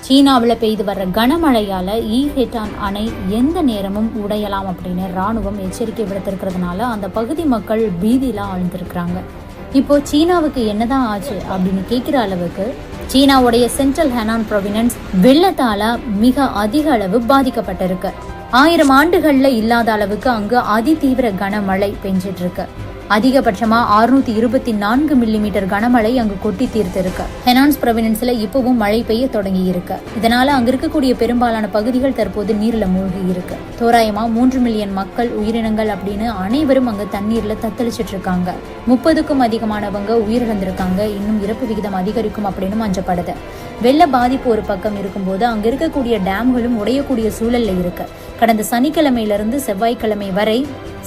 சீனாவில் பெய்து வர்ற கனமழையால ஈஹெட்டான் அணை எந்த நேரமும் உடையலாம் அப்படின்னு ராணுவம் எச்சரிக்கை விடுத்திருக்கிறதுனால அந்த பகுதி மக்கள் பீதியில ஆழ்ந்திருக்கிறாங்க. இப்போ சீனாவுக்கு என்னதான் ஆச்சு அப்படின்னு கேட்கிற அளவுக்கு சீனாவுடைய சென்ட்ரல் ஹெனான் ப்ரொவினன்ஸ் வெள்ளத்தால மிக அதிக அளவு பாதிக்கப்பட்டிருக்கு. 1000 ஆண்டுகள்ல இல்லாத அளவுக்கு அங்கு அதிதீவிர கனமழை பெஞ்சிட்டு இருக்கு. அதிகபட்சமா 624 மில்லிமீட்டர் கனமழை அங்கு கொட்டி தீர்த்து இருக்கு. ஹெனான்ஸ் ப்ரொவினன்ஸ்ல இப்பவும் மழை பெய்ய தொடங்கி இருக்கு. இதனால அங்க இருக்கக்கூடிய பெரும்பாலான பகுதிகள் தற்போது நீர்ல மூழ்கி இருக்கு. தோராயமா 3 மில்லியன் மக்கள், உயிரினங்கள் அப்படின்னு அனைவரும் அங்க தண்ணீர்ல தத்தளிச்சிட்டு இருக்காங்க. 30க்கும் அதிகமானவங்க உயிரிழந்திருக்காங்க. இன்னும் இறப்பு விகிதம் அதிகரிக்கும் அப்படின்னு அஞ்சப்படுது. வெள்ள பாதிப்பு ஒரு பக்கம் இருக்கும்போது அங்க இருக்கக்கூடிய டேம்களும் உடையக்கூடிய சூழல்ல இருக்கு. கடந்த சனிக்கிழமையிலிருந்து செவ்வாய்க்கிழமை வரை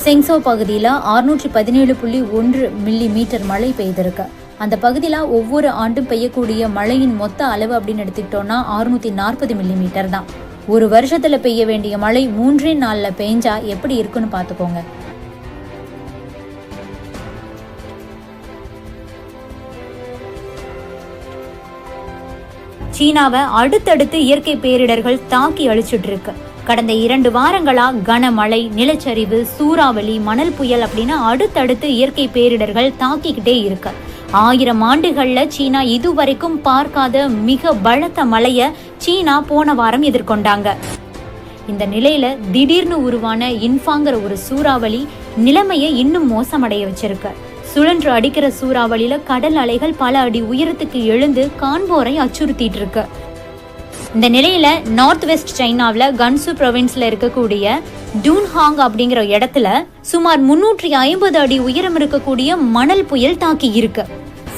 செங்சோ பகுதியில 617.1 மில்லிமீட்டர் மழை பெய்திருக்கு. அந்த பகுதியில ஒவ்வொரு ஆண்டும் பெய்யக்கூடிய மழையின் மொத்த அளவு அப்படின்னு எடுத்துக்கிட்டோம்னா 640 மில்லிமீட்டர் தான். ஒரு வருஷத்துல பெய்ய வேண்டிய மழை 3 நாள்ல பெய்ஞ்சா எப்படி இருக்குன்னு பாத்துக்கோங்க. சீனாவை அடுத்தடுத்து இயற்கை பேரிடர்கள் தாக்கி அழிச்சிட்டு இருக்கு. கடந்த 2 வாரங்களா கனமழை, நிலச்சரிவு, சூறாவளி, மணல் புயல் அப்படின்னு அடுத்தடுத்து இயற்கை பேரிடர்கள் தாக்கிக்கிட்டே இருக்கு. 1000 ஆண்டுகள்ல சீனா இதுவரைக்கும் பார்க்காத மிக பலத்த மழைய சீனா போன வாரம் எதிர்கொண்டாங்க. இந்த நிலையில திடீர்னு உருவான இன்ஃபாங்கிற ஒரு சூறாவளி நிலைமையை இன்னும் மோசமடைய வச்சிருக்கு. சுழன்று அடிக்கிற சூறாவளியில கடல் அலைகள் பல அடி உயரத்துக்கு எழுந்து காண்போரை அச்சுறுத்திட்டு இருக்கு. இந்த நிலையில நார்த் வெஸ்ட் சைனாவில் கன்சு ப்ரொவின்ஸ்ல இருக்கக்கூடிய டூன்ஹாங் அப்படிங்கிற இடத்துல சுமார் 350 அடி உயரம் இருக்கக்கூடிய மணல் புயல் தாக்கி இருக்கு.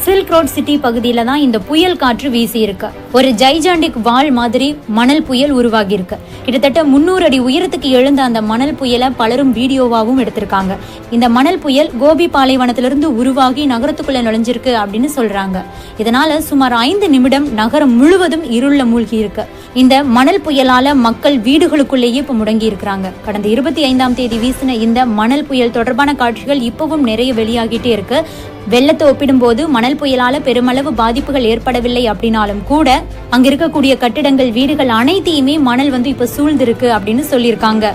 சில்க் ரோட் சிட்டி பகுதியில தான் இந்த புயல் காற்று வீசி இருக்கு. ஒரு ஜைஜாண்டிக் வால் மாதிரி மணல் புயல் உருவாகி இருக்கு. கிட்டத்தட்ட 300 அடி உயரத்துக்கு எழுந்த அந்த மணல் புயலை பலரும் வீடியோவாகவும் எடுத்திருக்காங்க. இந்த மணல் புயல் கோபி பாலைவனத்திலிருந்து உருவாகி நகரத்துக்குள்ள நுழைஞ்சிருக்கு அப்படின்னு சொல்றாங்க. இதனால சுமார் 5 நிமிடம் நகரம் முழுவதும் இருள மூழ்கி இருக்கு. இந்த மணல் புயலால மக்கள் வீடுகளுக்குள்ளேயே இப்ப முடங்கி இருக்கிறாங்க. கடந்த 25ஆம் தேதி வீசின இந்த மணல் புயல் தொடர்பான காட்சிகள் இப்பவும் நிறைய வெளியாகிட்டே இருக்கு. வெள்ளத்தை ஒப்பிடும்போது மணல் புயலால பெருமளவு பாதிப்புகள் ஏற்படவில்லை அப்படின்னாலும் கூட அங்க இருக்கக்கூடிய கட்டிடங்கள், வீடுகள் அனைத்தையுமே மணல் இப்ப சூழ்ந்திருக்கு அப்படின்னு சொல்லியிருக்காங்க.